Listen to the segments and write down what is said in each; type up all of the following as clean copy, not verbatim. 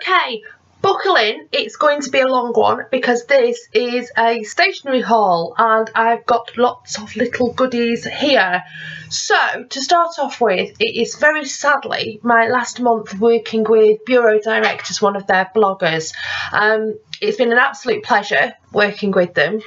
Okay, buckle in, it's going to be a long one because this is a stationery haul and I've got lots of little goodies here. So to start off with, it is very sadly my last month working with Bureau Direct as one of their bloggers. It's been an absolute pleasure working with them.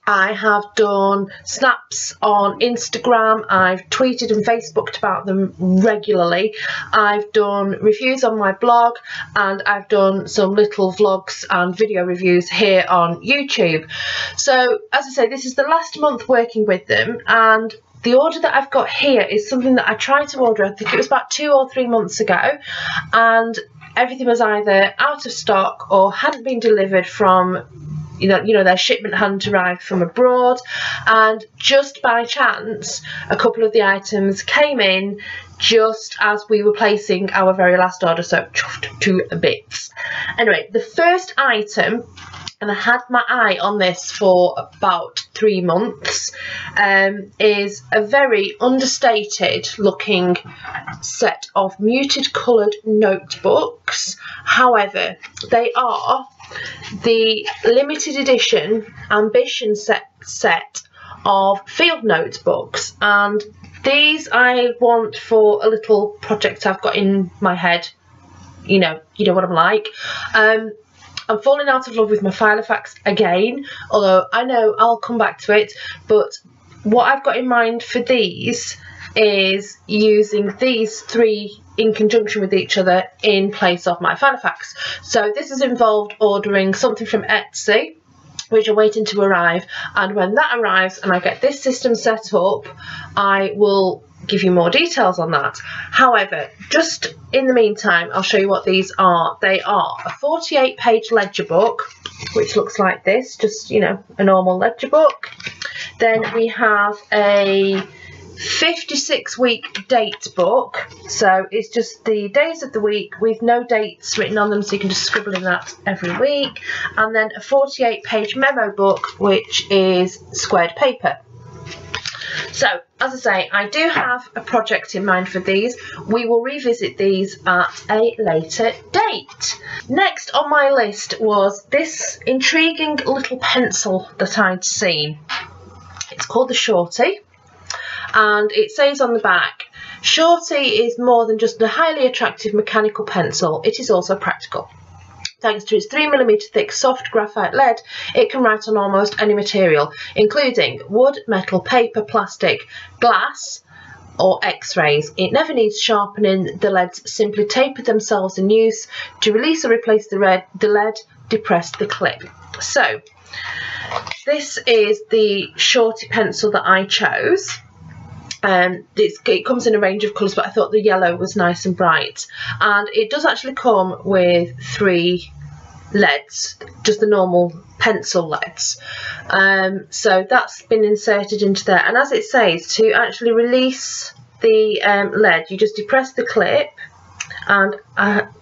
I have done snaps on Instagram, I've tweeted and Facebooked about them regularly, I've done reviews on my blog, and I've done some little vlogs and video reviews here on YouTube. So as I say, this is the last month working with them, and the order that I've got here is something that I tried to order, I think it was about 2 or 3 months ago, and everything was either out of stock or hadn't been delivered from you know their shipment hadn't arrived from abroad, and just by chance a couple of the items came in just as we were placing our very last order, so chuffed to bits. Anyway, the first item, and I had my eye on this for about 3 months, is a very understated looking set of muted coloured notebooks. However, they are the limited edition ambition set of field notebooks, and these I want for a little project I've got in my head. You know what I'm like. I'm falling out of love with my Filofax again, although I know I'll come back to it, but what I've got in mind for these is using these three in conjunction with each other in place of my Filofax. So this has involved ordering something from Etsy, which are waiting to arrive, and when that arrives and I get this system set up, I will give you more details on that. However, just in the meantime, I'll show you what these are. They are a 48-page ledger book, which looks like this, just a normal ledger book. Then we have a 56-week date book, so it's just the days of the week with no dates written on them, so you can just scribble in that every week. And then a 48-page memo book, which is squared paper. So, as I say, I do have a project in mind for these. We will revisit these at a later date. Next on my list was this intriguing little pencil that I'd seen. It's called the Shorty, and it says on the back, Shorty is more than just a highly attractive mechanical pencil, it is also practical. Thanks to its 3mm thick soft graphite lead, it can write on almost any material, including wood, metal, paper, plastic, glass or x-rays. It never needs sharpening, the leads simply taper themselves in use. To release or replace the lead, depress the clip. So, this is the Shorty pencil that I chose. It comes in a range of colours, but I thought the yellow was nice and bright, and it does actually come with 3 leads, just the normal pencil leads. So that's been inserted into there, and as it says, to actually release the lead, you just depress the clip, and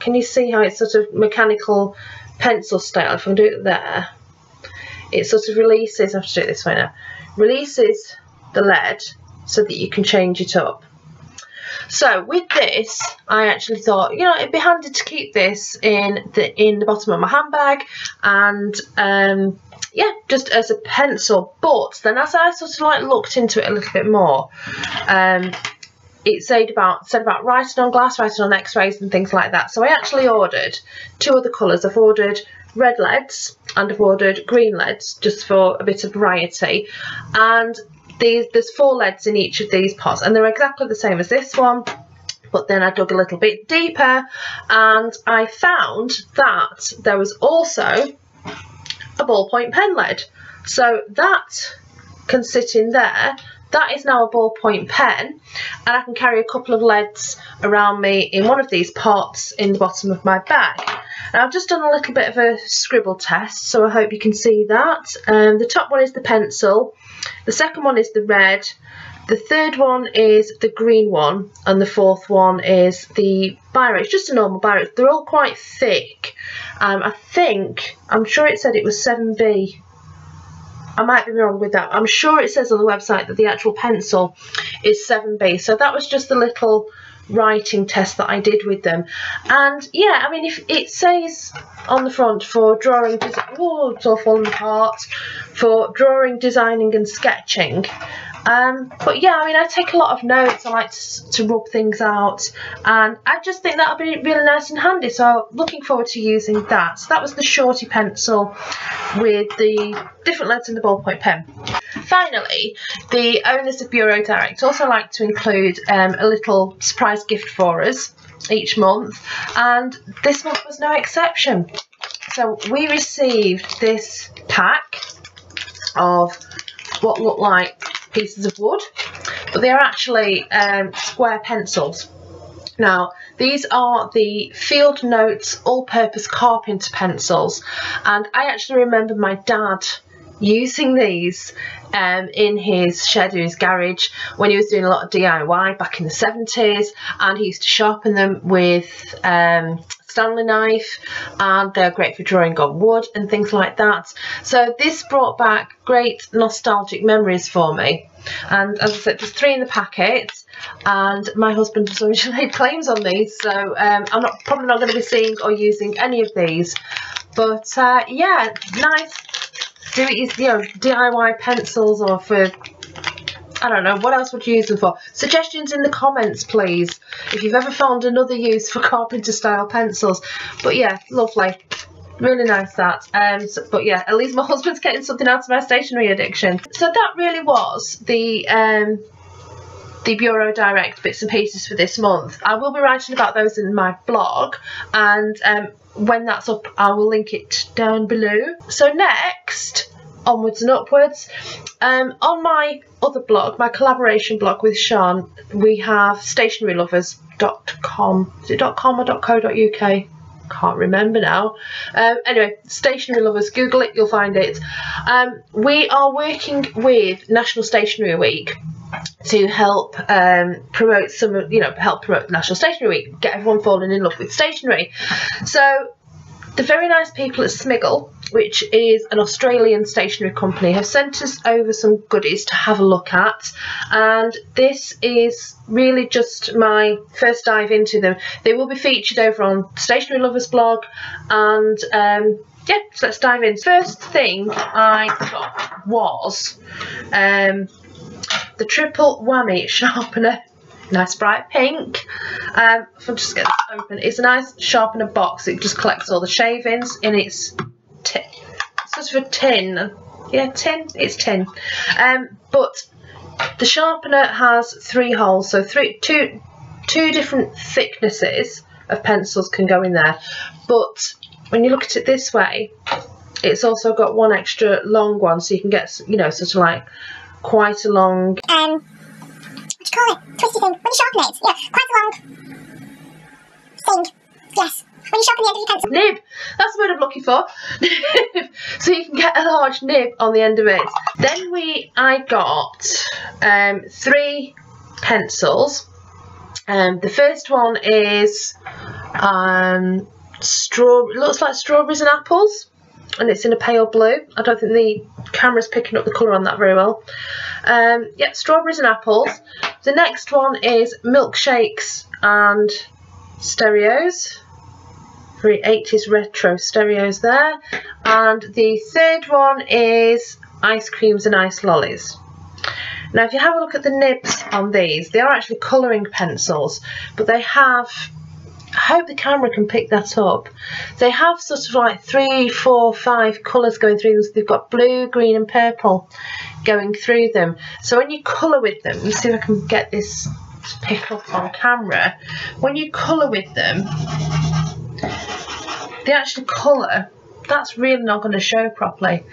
can you see how it's sort of mechanical pencil style? If I do it there, it sort of releases. I have to do it this way now. Releases the lead so that you can change it up. So with this, I actually thought, it'd be handy to keep this in the bottom of my handbag, and yeah, just as a pencil. But then as I sort of looked into it a little bit more, it said about writing on glass, writing on x-rays and things like that. So I actually ordered 2 other colours. I've ordered red leads and I've ordered green leads, just for a bit of variety. And there's 4 leads in each of these pots, and they're exactly the same as this one, but then I dug a little bit deeper and I found that there was also a ballpoint pen lead. So that can sit in there. That is now a ballpoint pen, and I can carry a couple of leads around me in one of these pots in the bottom of my bag. And I've just done a little bit of a scribble test, so I hope you can see that. The top one is the pencil, the second one is the red, the third one is the green one, and the fourth one is the biro. It's just a normal biro. They're all quite thick. I'm sure it said it was 7B. I might be wrong with that. I'm sure it says on the website that the actual pencil is 7B. So that was just a little writing test that I did with them. And yeah, I mean, if it says on the front for drawing, oh, it's all falling apart, for drawing, designing and sketching. But yeah, I mean, I take a lot of notes. I like to rub things out, and I just think that'll be really nice and handy. So looking forward to using that. So that was the Shorty pencil with the different leads in the ballpoint pen. Finally, the owners of Bureau Direct also like to include a little surprise gift for us each month, and this month was no exception. So we received this pack of what looked like pieces of wood, but they are actually square pencils. Now, these are the Field Notes all-purpose carpenter pencils, and I actually remember my dad using these in his shed, in his garage, when he was doing a lot of DIY back in the 70s, and he used to sharpen them with Stanley knife, and they're great for drawing on wood and things like that. So this brought back great nostalgic memories for me. And as I said, there's 3 in the packet, and my husband has originally laid claims on these, so I'm probably not going to be seeing or using any of these. But yeah, nice, do it, you know, DIY pencils, or for, I don't know, what else would you use them for? Suggestions in the comments, please, if you've ever found another use for carpenter style pencils. But yeah, lovely. Really nice that. But yeah, at least my husband's getting something out of my stationery addiction. So that really was the Bureau Direct bits and pieces for this month. I will be writing about those in my blog, and when that's up, I will link it down below. So next, onwards and upwards. On my other blog, my collaboration blog with Sean, we have stationerylovers.com. Is it .com or .co.uk? Can't remember now. Anyway, Stationery Lovers, Google it, you'll find it. We are working with National Stationery Week to help promote help promote National Stationery Week, get everyone falling in love with stationery. So the very nice people at Smiggle, which is an Australian stationery company, have sent us over some goodies to have a look at, and this is really just my first dive into them. They will be featured over on Stationery Lovers blog, and yeah, so let's dive in. First thing I got was the triple whammy sharpener. Nice bright pink. If I just get this open, it's a nice sharpener box. It just collects all the shavings in its sort of a tin. Yeah, tin. It's tin. But the sharpener has 3 holes, so two different thicknesses of pencils can go in there. But when you look at it this way, it's also got one extra long one, so you can get, you know, sort of like quite a long. What do you call it? Twisty thing. When you sharpen it, yeah, quite a long thing. Yes. When you sharpen the end of your pencil. Nib. That's the word I'm looking for. So you can get a large nib on the end of it. Then I got 3 pencils. The first one is it looks like strawberries and apples, and it's in a pale blue. I don't think the camera's picking up the colour on that very well. Yeah, strawberries and apples. The next one is milkshakes and stereos. Very 80s retro stereos there. And the third one is ice creams and ice lollies. Now, if you have a look at the nibs on these, they are actually colouring pencils, but they have, I hope the camera can pick that up, they have sort of like 3, 4, 5 colours going through them. So they've got blue, green and purple going through them. So when you colour with them, let me see if I can get this to pick up on camera. When you colour with them, the actual colour, that's really not going to show properly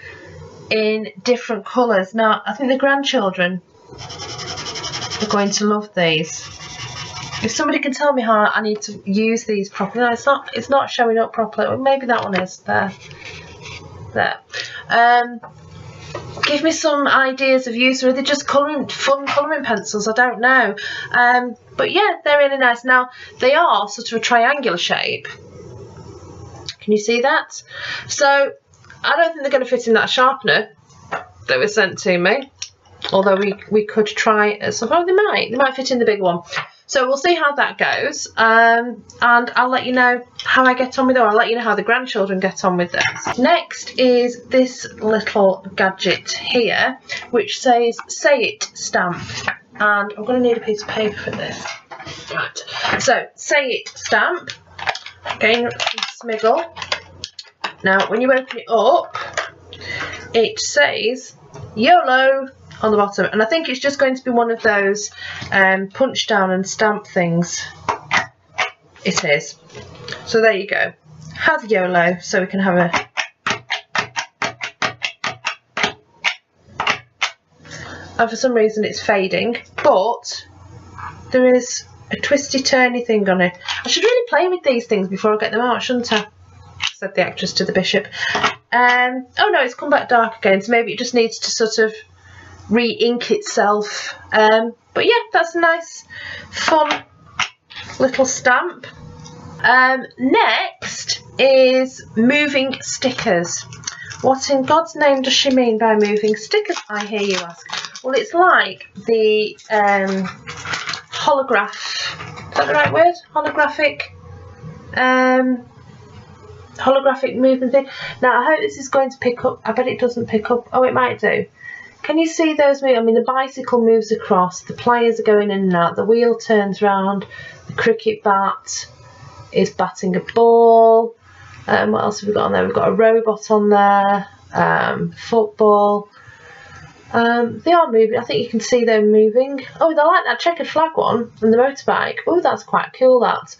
in different colours. Now, I think the grandchildren are going to love these. If somebody can tell me how I need to use these properly. No, it's not showing up properly. Well, maybe that one is there. Give me some ideas of use, or are they just fun colouring pencils? I don't know. But yeah, they're really nice. Now, they are sort of a triangular shape. Can you see that? So I don't think they're going to fit in that sharpener that was sent to me. Although we could try at some point. They might fit in the big one. So we'll see how that goes, and I'll let you know how I get on with it, or I'll let you know how the grandchildren get on with this. Next is this little gadget here, which says "Say It" stamp, and I'm going to need a piece of paper for this. Right, so "Say It" stamp, again from Smiggle. Now when you open it up, it says YOLO on the bottom, and I think it's just going to be one of those punch down and stamp things. It is. So there you go. Have YOLO, so we can have a... And for some reason it's fading, but there is a twisty turny thing on it. I should really play with these things before I get them out, shouldn't I? Said the actress to the bishop. Oh no, it's come back dark again, so maybe it just needs to sort of re-ink itself. But yeah, that's a nice fun little stamp. Next is moving stickers. What in God's name does she mean by moving stickers, I hear you ask? Well, it's like the holograph, is that the right word? Holographic movement thing. Now I hope this is going to pick up. I bet it doesn't pick up. Oh, it might do. Can you see those move? I mean, the bicycle moves across, the players are going in and out, the wheel turns round, the cricket bat is batting a ball. What else have we got on there? We've got a robot on there, football. They are moving. I think you can see them moving. Oh, they like that checkered flag one and the motorbike. Oh, that's quite cool, that.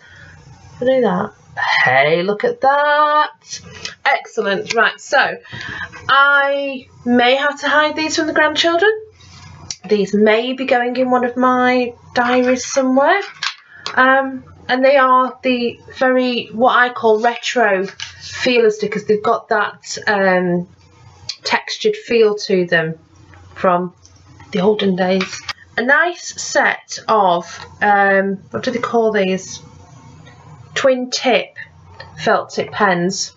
I'll do that. Hey, look at that. Excellent. Right, so I may have to hide these from the grandchildren. These may be going in one of my diaries somewhere. And they are the very, what I call retro feeler stickers. They've got that textured feel to them from the olden days. A nice set of, what do they call these? Twin tip felt tip pens.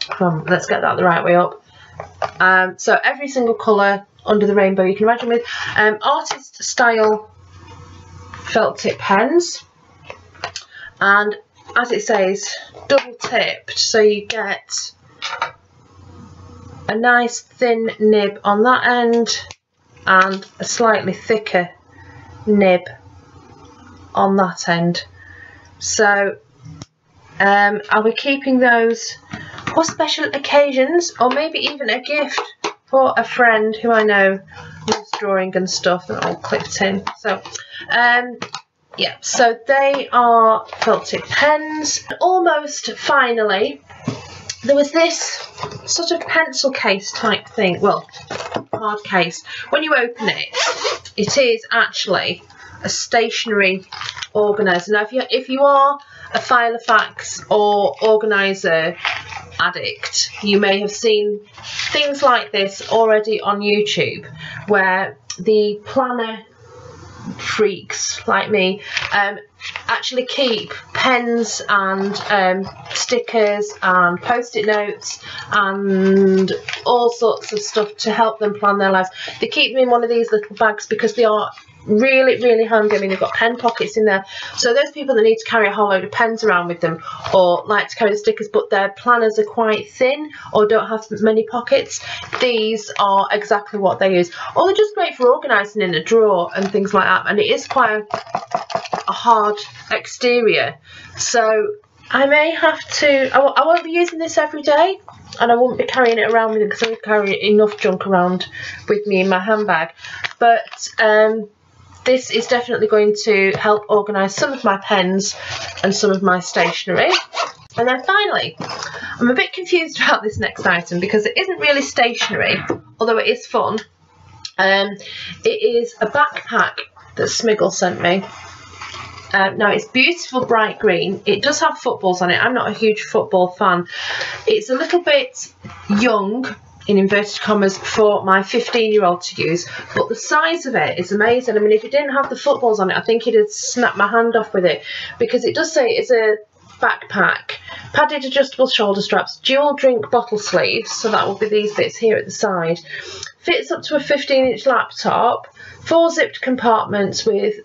Come on, let's get that the right way up. So every single colour under the rainbow you can imagine with. Artist style felt tip pens. And as it says, double tipped, so you get a nice thin nib on that end and a slightly thicker nib on that end. So I'll be keeping those for special occasions, or maybe even a gift for a friend who I know loves drawing and stuff, and all clipped in. So yeah, so they are felt tip pens. Almost finally, there was this sort of pencil case type thing, well, hard case. When you open it, it is actually a stationery organiser. Now, if you are a Filofax or organiser addict, you may have seen things like this already on YouTube, where the planner freaks like me actually keep pens and stickers and post-it notes and all sorts of stuff to help them plan their lives. They keep them in one of these little bags because they are really, really handy. I mean, they've got pen pockets in there. So those people that need to carry a whole load of pens around with them, or like to carry the stickers but their planners are quite thin or don't have many pockets, these are exactly what they use. Or they're just great for organising in a drawer and things like that. And it is quite a hard exterior, so I may have to, I won't be using this every day, and I won't be carrying it around with me because I carry enough junk around with me in my handbag. But this is definitely going to help organise some of my pens and some of my stationery. And then finally, I'm a bit confused about this next item because it isn't really stationery, although it is fun. It is a backpack that Smiggle sent me. Now it's beautiful bright green. It does have footballs on it. I'm not a huge football fan. It's a little bit young, in inverted commas, for my 15-year-old to use, but the size of it is amazing. I mean, if it didn't have the footballs on it, I think it'd snap my hand off with it, because it does say it's a backpack, padded adjustable shoulder straps, dual drink bottle sleeves, so that will be these bits here at the side, fits up to a 15-inch laptop, 4 zipped compartments with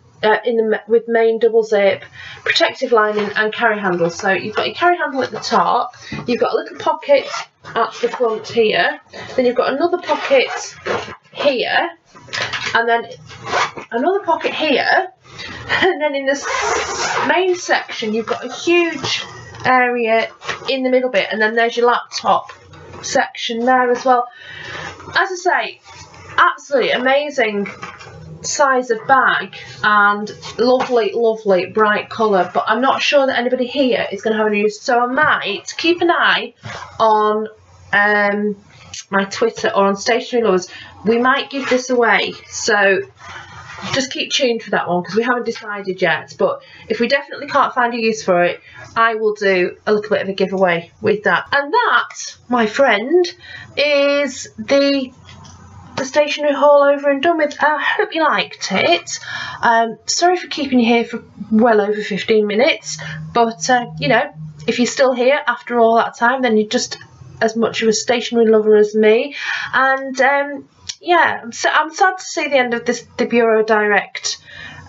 with main double zip, protective lining and carry handle. So you've got your carry handle at the top, you've got a little pocket at the front here, then you've got another pocket here, and then another pocket here, and then in this main section you've got a huge area in the middle bit, and then there's your laptop section there as well. As I say, absolutely amazing size of bag and lovely, lovely bright colour, but I'm not sure that anybody here is going to have any use, so I might keep an eye on my Twitter or on Stationery Lovers. We might give this away, so just keep tuned for that one because we haven't decided yet, but if we definitely can't find a use for it, I will do a little bit of a giveaway with that. And that, my friend, is the stationery haul over and done with. I hope you liked it. Sorry for keeping you here for well over 15 minutes, but you know, if you're still here after all that time, then you're just as much of a stationery lover as me. And yeah, I'm sad to see the end of the Bureau Direct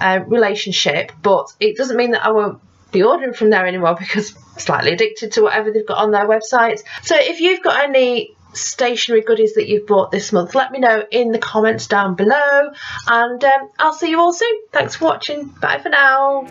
relationship, but it doesn't mean that I won't be ordering from there anymore, because I'm slightly addicted to whatever they've got on their websites. So if you've got any stationery goodies that you've bought this month, let me know in the comments down below, and I'll see you all soon. Thanks for watching. Bye for now.